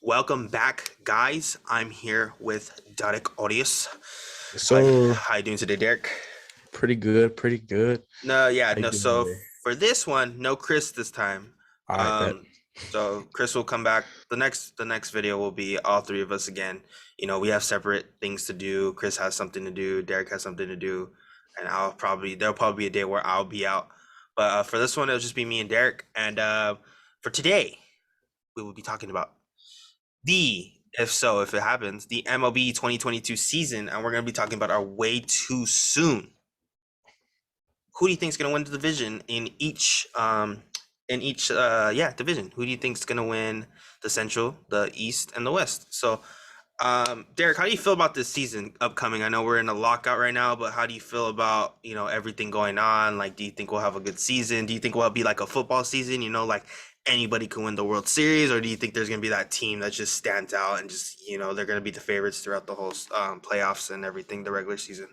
Welcome back, guys. I'm here with Derek Audius. How, So how you doing today, Derek? pretty good, pretty good. No, yeah, How you no. doing So today? for this one, no Chris this time. I bet. Um, so Chris will come back. The next video will be all three of us again. We have separate things to do. Chris has something to do. Derek has something to do, and there'll probably be a day where I'll be out. But for this one, it'll just be me and Derek. And for today, we will be talking about if it happens, the MLB 2022 season, and we're going to be talking about our way too soon. Who do you think is going to win the division in each division? Who do you think is going to win the Central, the East, and the West? So, Derek, how do you feel about this season upcoming? I know we're in a lockout right now, but how do you feel about everything going on? Like, do you think we'll have a good season? Do you think we'll be like a football season? Like anybody can win the World Series, or do you think there's going to be that team that just stands out and just they're going to be the favorites throughout the whole playoffs and everything, the regular season?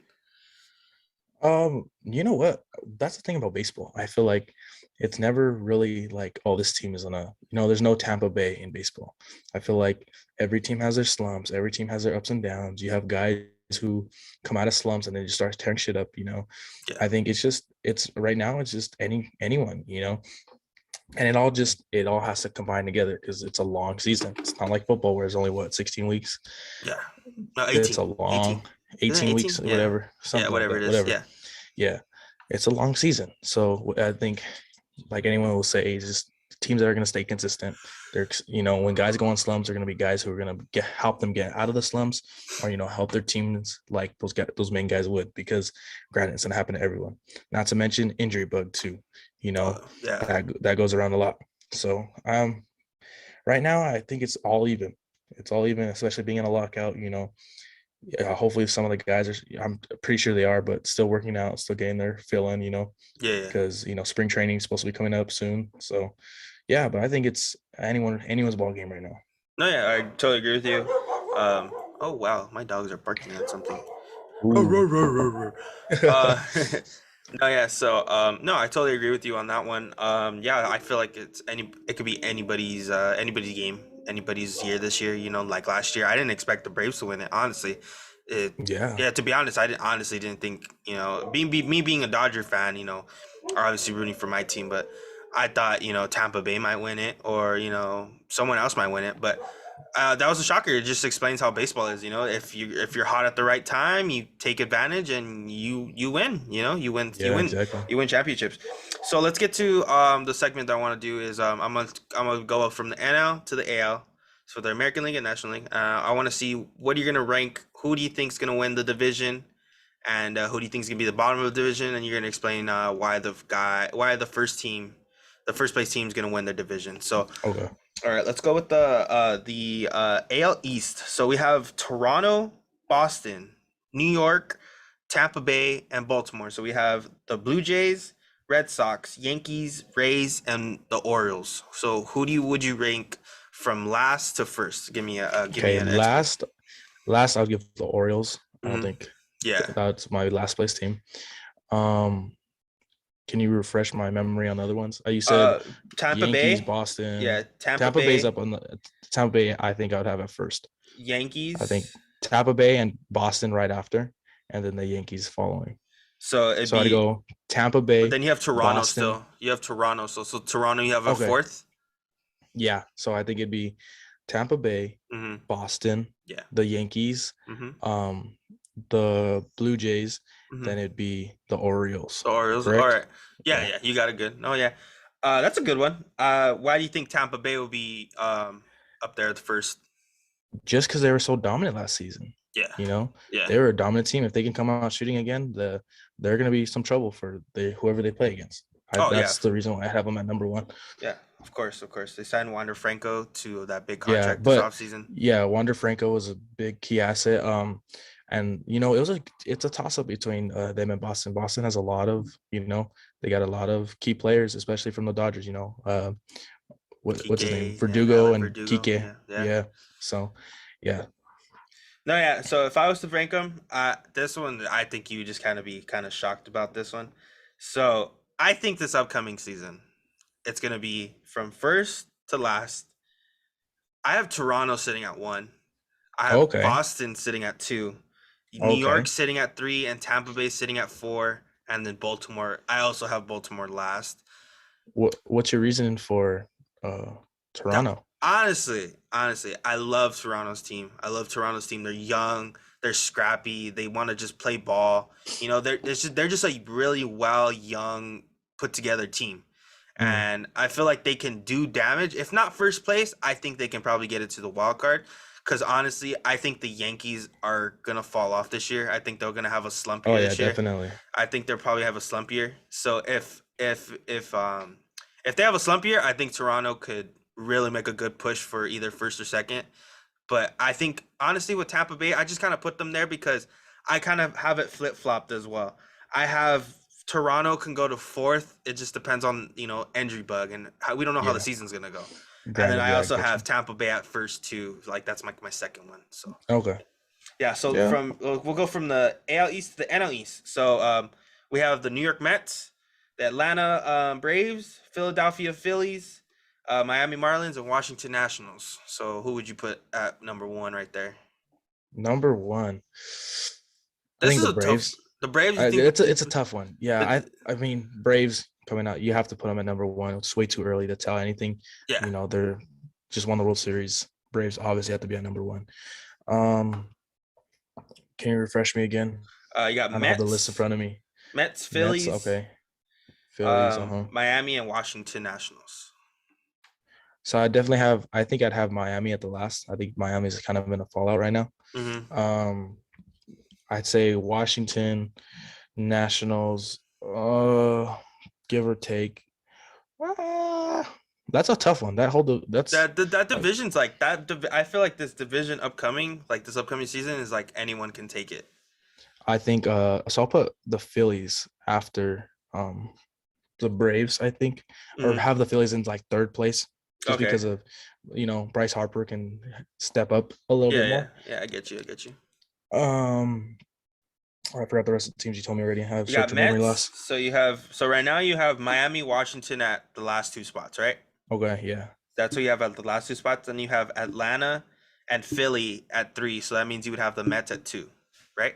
You know what? That's the thing about baseball. I feel like it's never really like, oh, this team is there's no Tampa Bay in baseball. I feel like every team has their slumps, every team has their ups and downs. You have guys who come out of slumps and then just start tearing shit up. Yeah, I think it's right now it's just anyone. And it all has to combine together because it's a long season. It's not like football where it's only 16 weeks. yeah. No, It's 18, a 18. long Isn't it 18 weeks, 18? Yeah, whatever, yeah. something like Whatever it that, is. whatever. Yeah. Yeah, it's a long season. So I think, like anyone will say, it's just teams that are going to stay consistent. When guys go on slumps, they're going to be guys who are going to help them get out of the slumps, or help their teams like those main guys would. Because granted, it's going to happen to everyone. Not to mention injury bug too. Yeah. That goes around a lot. So right now, I think it's all even. It's all even, especially being in a lockout. Yeah, hopefully some of the guys I'm pretty sure they are, but still working out, still getting their fill in, Yeah, yeah. because spring training is supposed to be coming up soon. So yeah, but I think it's anyone's ball game right now. No, yeah, I totally agree with you. Um, oh wow, my dogs are barking at something. Roar, Ooh. roar, roar, roar, roar. Uh, no, yeah. So, no, I totally agree with you on that one. Yeah, I feel like it could be anybody's game, anybody's year this year. Like last year, I didn't expect the Braves to win it. Honestly, Yeah. yeah. To be honest, honestly didn't think me being a Dodger fan, obviously rooting for my team, but I thought Tampa Bay might win it or someone else might win it, but that was a shocker. It just explains how baseball is. If you're hot at the right time, you take advantage and you win. Yeah, exactly. You win championships. So let's get to the segment that I want to do is I'm gonna go up from the NL to the AL. So the American League and National League. I want to see what you're gonna rank. Who do you think's gonna win the division, and who do you think's gonna be the bottom of the division? And you're gonna explain why the first place team is gonna win their division. So Okay. all right, let's go with the AL East. So we have Toronto, Boston, New York, Tampa Bay, and Baltimore. So we have the Blue Jays, Red Sox, Yankees, Rays, and the Orioles. So who would you rank from last to first? Give me Okay. an explanation. Last I'll give the Orioles. I don't Hmm. think Yeah. that's my last place team. Um, can you refresh my memory on the other ones? You said Uh, Tampa Yankees, Bay. Boston, Yeah, Tampa Tampa Bay's Bay, up on the Tampa Bay. I think I would have at first. I think Yankees. Tampa Bay and Boston right after, and then the Yankees following. So it'd So I'd be, go Tampa but Bay, then you have Toronto Boston. still. You have Toronto. So Toronto, you have a Okay, fourth. yeah. So I think it'd be Tampa Bay, Hmm. Boston, Yeah. the Yankees, Hmm. um, the Blue Jays. Hmm. Then it'd be the Orioles. The Orioles. All Correct? right. Yeah, Yeah. yeah, you got it good. Oh yeah. That's a good one. Why do you think Tampa Bay will be up there at the first? Just because they were so dominant last season. Yeah. You know, Yeah. they were a dominant team. If they can come out shooting again, they're going to be some trouble for whoever they play against. Oh yeah. That's the reason why I have them at number one. Yeah. Of course, of course. They signed Wander Franco to that big Yeah, contract this but offseason. yeah, Wander Franco was a big key asset. And it's a toss up between them and Boston. Boston has a lot of they got a lot of key players, especially from the Dodgers. What's his name, Kike, yeah, Verdugo Alex and Verdugo. Kike. Yeah, yeah. Yeah, so yeah, No, yeah. So if I was to rank them, this one I think you would just kind of shocked about this one. So I think this upcoming season, it's gonna be from first to last. I have Toronto sitting at 1. I have Okay. Boston sitting at 2. New York Okay. sitting at 3, and Tampa Bay sitting at 4, and then Baltimore. I also have Baltimore last. What's your reason for uh That Toronto? honestly, I love Toronto's team. I love Toronto's team. They're young, they're scrappy, they want to just play ball. They're just a really well young put together team. Mm. And I feel like they can do damage. If not first place, I think they can probably get it to the wild card. Because honestly, I think the Yankees are gonna fall off this year. I think they're gonna have a slump Oh year yeah, this year. definitely. I think they'll probably have a slump year. So if they have a slump year, I think Toronto could really make a good push for either first or second. But I think honestly with Tampa Bay, I just kind of put them there because I kind of have it flip flopped as well. I have Toronto can go to fourth. It just depends on injury bug and we don't know how the Yeah. season's gonna go. And then Granted, I yeah, I also get have you. Tampa Bay at first too. Like that's my second one. So Okay. yeah, so Yeah. we'll go from the AL East to the NL East. So we have the New York Mets, the Atlanta Braves, Philadelphia Phillies, Miami Marlins, and Washington Nationals. So who would you put at number 1 right there? Number one. I This think is the a tough. Braves. The Braves, you think? It's a tough one. Yeah, The, I mean Braves coming out. You have to put them at number one. It's way too early to tell anything. yeah, They're just won the World Series. Braves obviously have to be at number one. Um, can you refresh me again? you got I don't have the list in Mets, front of me. Mets, Phillies, okay. Phillies, Miami, and Washington Nationals. So I think I'd have Miami at the last. I think Miami's kind of in a fallout right now. Mm-hmm. Um, I'd say Washington Nationals, give or take. Uh, that's a tough one. That's That uh, division's like that. I feel like this division upcoming, like this upcoming season, is like anyone can take it. I think so I'll put the Phillies after the Braves, I think, or Mm-hmm. have the Phillies in like third place just Okay. because of Bryce Harper can step up a little Yeah, bit yeah, more. yeah. I get you. I get you. Um I forgot the rest of the teams you told me already. I have You got short-term memory Mets. loss. So right now you have Miami, Washington at the last 2 spots, right? Okay, yeah. That's what you have at the last 2 spots. Then you have Atlanta and Philly at 3. So that means you would have the Mets at 2, right?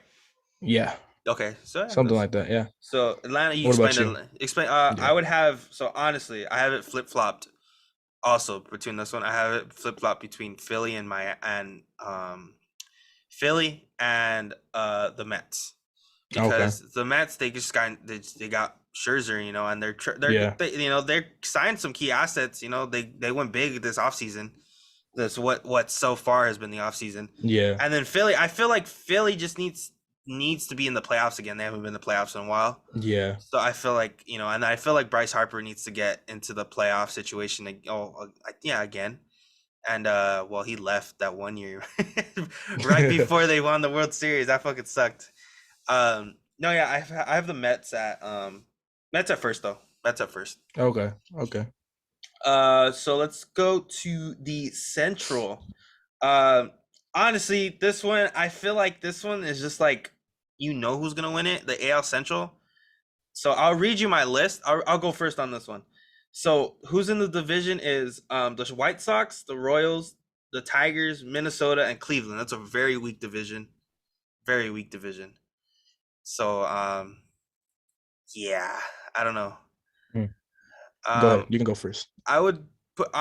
Yeah. Okay. So yeah, Something that's like that. Yeah. so Atlanta. You What about explained you? it. Explain. Yeah. I would have. So honestly, I have it flip flopped. Also between this one, I have it flip flop between Philly and the Mets Okay. because the Mets they got Scherzer, and Yeah. they're signed some key assets. They went big this offseason. That's what so far has been the offseason. Yeah. And then Philly, I feel like Philly just needs to be in the playoffs again. They haven't been in the playoffs in a while. Yeah. So I feel like, and I feel like Bryce Harper needs to get into the playoff situation. Yeah, again. And well, he left that one year right before they won the World Series. That fucking sucked. No, yeah, I have the Mets at first though. Mets at first. Okay. Okay. So let's go to the Central. Um, Honestly, this one I feel like this one is just like who's gonna win it, the AL Central. So I'll read you my list. I'll go first on this one. So who's in the division is the White Sox, the Royals, the Tigers, Minnesota, and Cleveland. That's a very weak division. Very weak division. So yeah, I don't know. Hmm. Go ahead. Um You can go first. I would put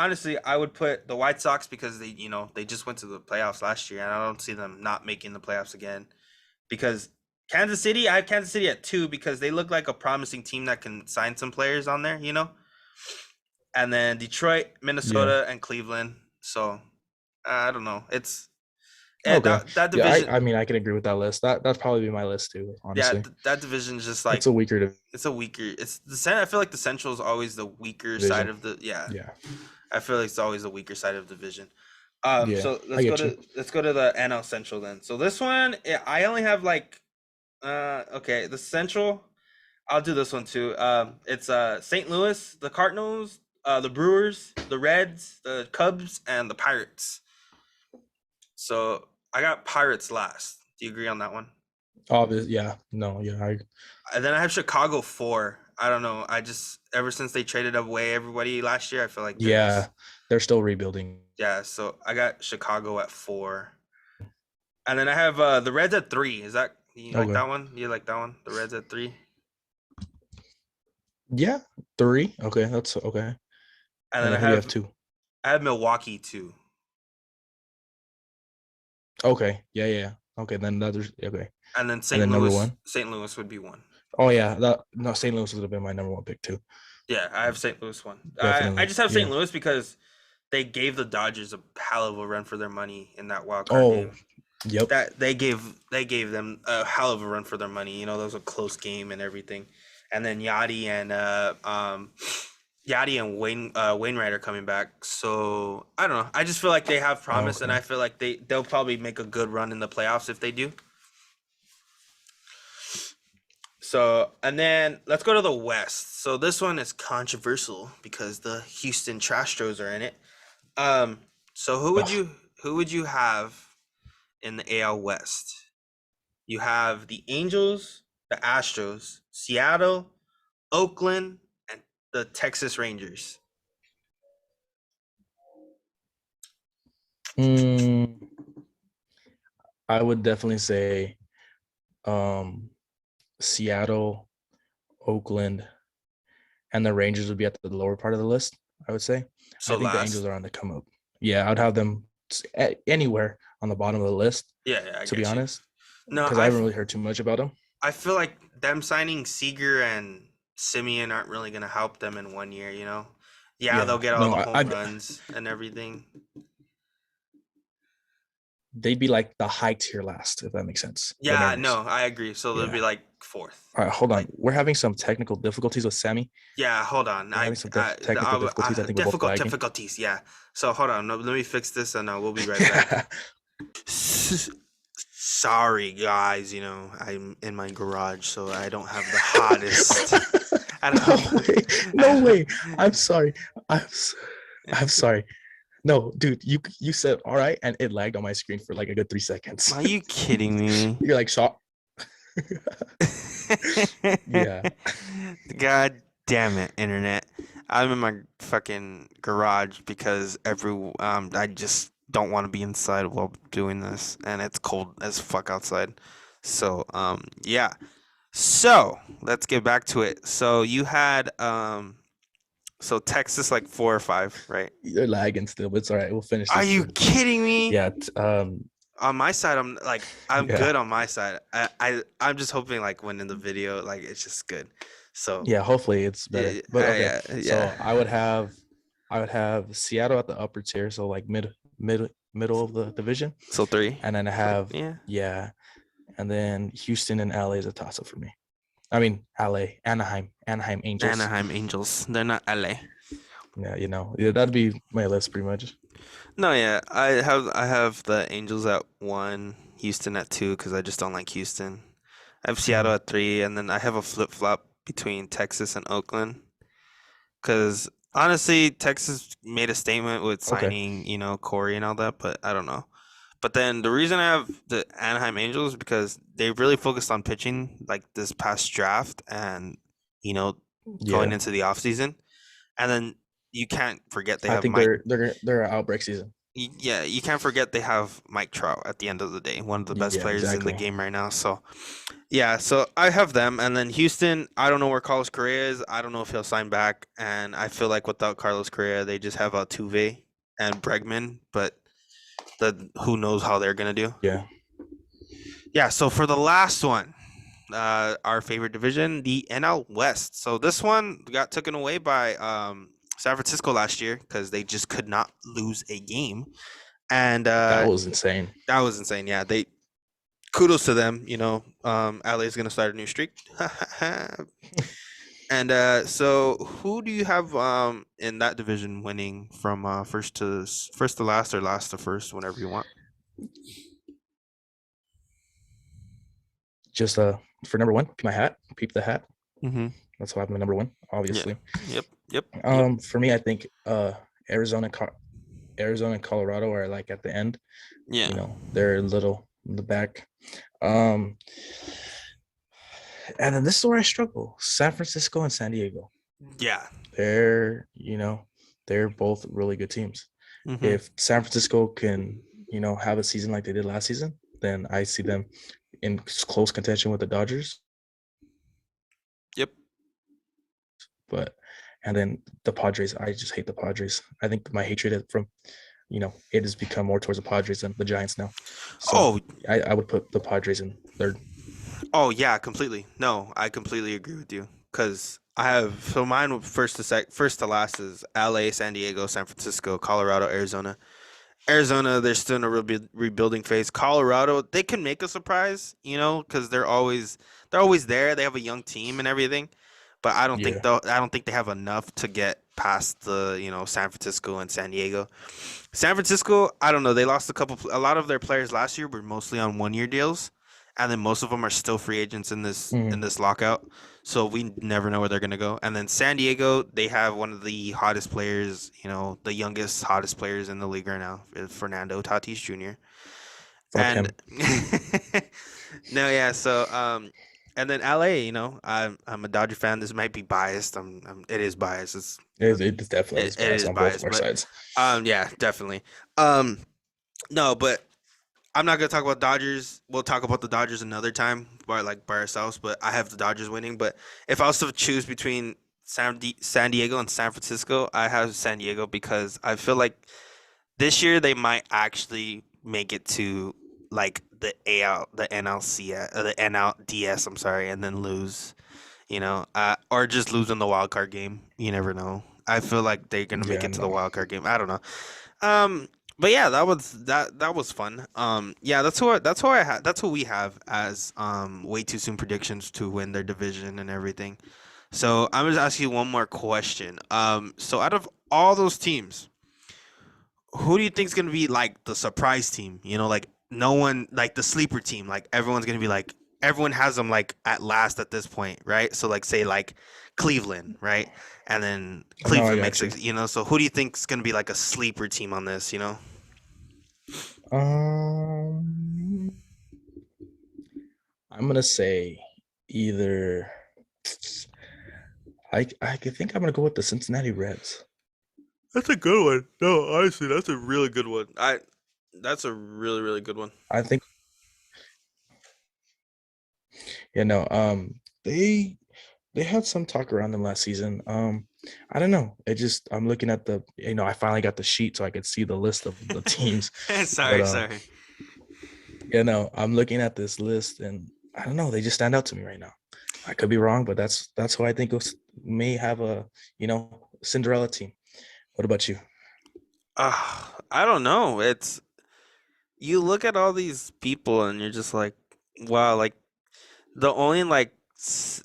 the White Sox because they just went to the playoffs last year and I don't see them not making the playoffs again. Because I have Kansas City at 2 because they look like a promising team that can sign some players on there. And then Detroit, Yeah. Minnesota, and Cleveland. So I don't know. It's Okay. that Yeah, division. I mean I can agree with that list. That'd probably be my list too, Yeah, honestly. that division is just It's like a weaker it's a weaker. It's the center. I feel like the Central is always the weaker side division. of the. Yeah, Yeah. I feel like it's always the weaker side of the division. Yeah. So I get you. let's go to the NL Central then. So this one, I only have like, okay, the Central. I'll do this one too. It's St. Louis, the Cardinals, the Brewers, the Reds, the Cubs, and the Pirates. So I got Pirates last. Do you agree on that one? Obvious. Yeah. No. Yeah. And then I have Chicago 4. I don't know. I just ever since they traded away everybody last year, I feel like they're Yeah. just they're still rebuilding. Yeah, so I got Chicago at 4. And then I have the Reds at 3. Is that you like Okay. that one? You like that one? The Reds at 3. Yeah, 3. Okay, that's okay. And And then then who do you have 2? I have Milwaukee 2. Okay. Yeah, yeah. Okay, then there's okay. And then And then number 1. St. Louis would be 1. Oh yeah, that no St. Louis would have been my number 1 pick too. Yeah, I have St. Louis 1. I Definitely. just have St. Yeah. Louis because they gave the Dodgers a hell of a run for their money in that wild card Oh, game. yep. That they gave them a hell of a run for their money. You know, that was a close game and everything. And then Yachty and Wainwright are coming back. So I don't know. I just feel like they have promise, and Okay. I feel like they'll probably make a good run in the playoffs if they do. So, and then let's go to the West. So this one is controversial because the Houston Astros are in it. So Ugh. who would you have in the AL West? You have the Angels, the Astros, Seattle, Oakland, and the Texas Rangers. Mm, I would definitely say Seattle, Oakland, and the Rangers would be at the lower part of the list, I would say. I So think the Angels last, are on the come up. Yeah, I'd have them anywhere on the bottom of the list, yeah, I to be get you. honest, No, because I haven't really heard too much about them. I feel like them signing Seager and Simeon aren't really gonna help them in 1 year. You know, yeah, they'll Yeah, get all no, the home runs and everything. they'd be like the high tier last, if that makes sense. The Yeah, Mariners. no, I agree. So they'll Yeah. be like 4th. All right, hold on. Like, We're having some technical difficulties with Sammy. yeah, hold on. We're having some technical difficulties. I think we're both lagging. Difficulties. Yeah. So hold on. No, let me fix this, and we'll be right back. Sorry, guys. You know, I'm in my garage, so I don't have the hottest. I don't No have, way. No way. I'm sorry. I'm sorry. No, dude, you said all right, and it lagged on my screen for like a good 3 seconds. Are you kidding me? You're like shocked. Yeah. God damn it, internet. I'm in my fucking garage because I just don't want to be inside while doing this, and it's cold as fuck outside. So yeah. So let's get back to it. So you had so Texas like 4 or 5, right? You're lagging still, but it's all right. We'll finish Are this you soon. kidding me? Yeah. On my side, I'm Yeah. good on my side. I'm just hoping like when in the video, like it's just good. So Yeah. Hopefully it's better. But okay. yeah, So yeah. I would have Seattle at the upper tier, so like middle of the division, So 3. and then I have Yeah. and then Houston and LA is a toss up for me. I mean LA, Anaheim Angels. Anaheim Angels. They're not LA. Yeah, that'd be my list pretty much. No, yeah. I have the Angels at 1, Houston at 2 because I just don't like Houston. I have Seattle at 3, and then I have a flip flop between Texas and Oakland. Because honestly, Texas made a statement with Okay. signing, Corey and all that, but I don't know. But then the reason I have the Anaheim Angels is because they really focused on pitching like this past draft and, going Yeah. into the offseason. And then you can't forget they I have think Mike. they're an outbreak season. Yeah, you can't forget they have Mike Trout at the end of the day, one of the best Yeah, players in the exactly. game right now. So, yeah, so I have them. And then Houston, I don't know where Carlos Correa is. I don't know if he'll sign back. And I feel like without Carlos Correa, they just have Altuve and Bregman. But who knows how they're going to do. Yeah. Yeah, so for the last one, our favorite division, the NL West. So this one got taken away by San Francisco last year because they just could not lose a game. And That was insane. that was insane. Yeah, kudos to them. LA is gonna start a new streak. And so who do you have in that division winning from first to last or last to first, whenever you want? Just for number 1, peep my hat, peep the hat. Mm-hmm. That's why I'm the number 1, obviously. Yep. For me, I think Arizona and Colorado are like at the end. Yeah. They're a little in the back. And then this is where I struggle: San Francisco and San Diego. Yeah. They're they're both really good teams. Mm-hmm. If San Francisco can, have a season like they did last season, then I see them in close contention with the Dodgers. Yep. But and then the Padres, I just hate the Padres. I think my hatred from, it has become more towards the Padres than the Giants now. So Oh, I would put the Padres in third. oh yeah, completely. No, I completely agree with you. Cause I have so mine first to last is LA, San Diego, San Francisco, Colorado, Arizona. Arizona, they're still in a rebuilding phase. Colorado, they can make a surprise, because they're always there. They have a young team and everything, but Yeah. I don't think they have enough to get past the San Francisco and San Diego. San Francisco, I don't know. They lost a lot of their players last year were mostly on 1 year deals, and then most of them are still free agents in this Mhm. in this lockout. So we never know where they're gonna go. And then San Diego, they have one of the hottest players, the youngest hottest players in the league right now, Fernando Tatis Jr. Fuck And him. no, yeah. So and then LA, I'm a Dodger fan. This might be biased. It is biased. It definitely is It biased is on both of biased, our but sides. yeah, definitely. Um, no, but I'm not gonna talk about Dodgers. We'll talk about the Dodgers another time, by ourselves. But I have the Dodgers winning. But if I was to choose between San Diego and San Francisco, I have San Diego because I feel like this year they might actually make it to like the NLC, the NLDS. I'm sorry, and then lose. Or just lose in the wild card game. You never know. I feel like they're gonna make Yeah, it to the no. wild card game. I don't know. But yeah, that was fun. Yeah, that's who we have as way too soon predictions to win their division and everything. So I'm gonna ask you one more question. So out of all those teams, who do you think is gonna be like the surprise team? Like no one, like the sleeper team. Like everyone's gonna be like everyone has them like at last at this point, right? So like say like Cleveland, right? And then No, I Cleveland got makes you. it. So who do you think is gonna be like a sleeper team on this? Um, I'm gonna say either I think I'm gonna go with the Cincinnati Reds. That's a good one. No, honestly, that's a really good one. That's a really, really good one. I think they had some talk around them last season. I don't know. I'm looking at I finally got the sheet so I could see the list of the teams. But Sorry, sorry. I'm looking at this list and I don't know, they just stand out to me right now. I could be wrong, but that's who I think may have a, Cinderella team. What about you? I don't know. You look at all these people and you're just like, wow, like the only like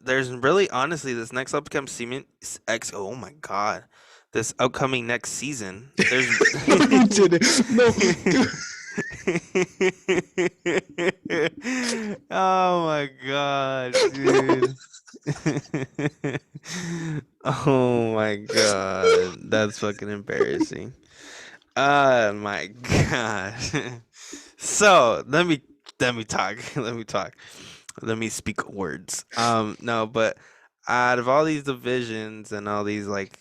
there's really honestly this next upcoming season X oh my god. This upcoming next season. There's No, you didn't. No, dude. Oh my god, dude. Oh my god. That's fucking embarrassing. Oh my god. So let me talk. Let me talk. Let me speak words. No, but out of all these divisions and all these like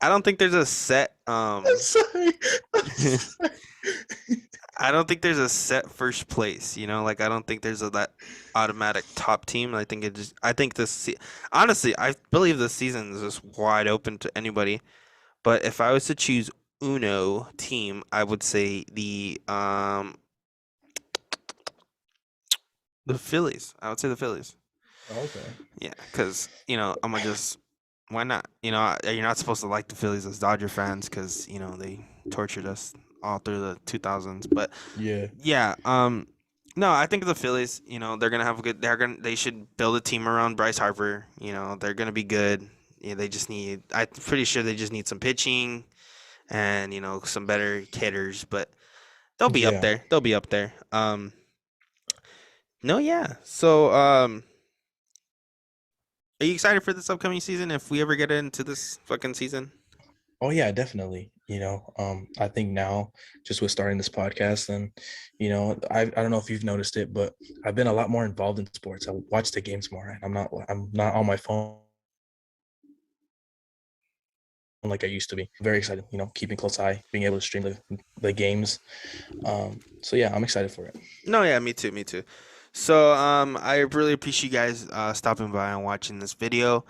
I don't think there's a set I'm sorry. I'm sorry. I don't think there's a set first place, like I don't think there's that automatic top team. I think honestly, I believe this season is just wide open to anybody. But if I was to choose Uno team, I would say the Phillies. I would say the Phillies. Okay. Yeah, because I'm gonna just why not? You're not supposed to like the Phillies as Dodger fans because they tortured us all through the 2000s. But Yeah. yeah, no, I think the Phillies. They're gonna have a good. They should build a team around Bryce Harper. They're gonna be good. Yeah, they just need. I'm pretty sure they just need some pitching and some better hitters, but they'll be up Yeah. there. They'll be up there. No, yeah. So, are you excited for this upcoming season? If we ever get into this fucking season, Oh yeah, definitely. I think now just with starting this podcast and I don't know if you've noticed it, but I've been a lot more involved in sports. I watch the games more and I'm not on my phone like I used to be. Very excited, keeping close eye, being able to stream the games. So yeah, I'm excited for it. No, yeah, me too, me too. So, I really appreciate you guys stopping by and watching this video.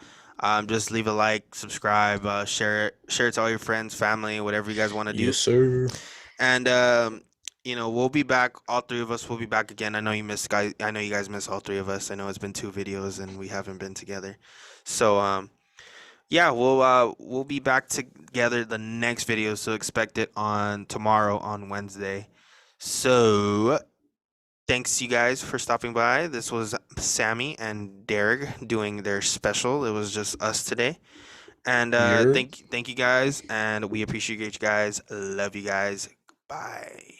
Just leave a like, subscribe, share it to all your friends, family, whatever you guys want to do. Yes, sir. And we'll be back. All three of us will be back again. I know you miss guys. I know you guys miss all three of us. I know it's been 2 videos and we haven't been together. So, yeah, we'll be back together the next video. So expect it on tomorrow on Wednesday. So thanks you guys for stopping by. This was Sammy and Derek doing their special. It was just us today. And You're thank you guys, and we appreciate you guys. Love you guys. Bye.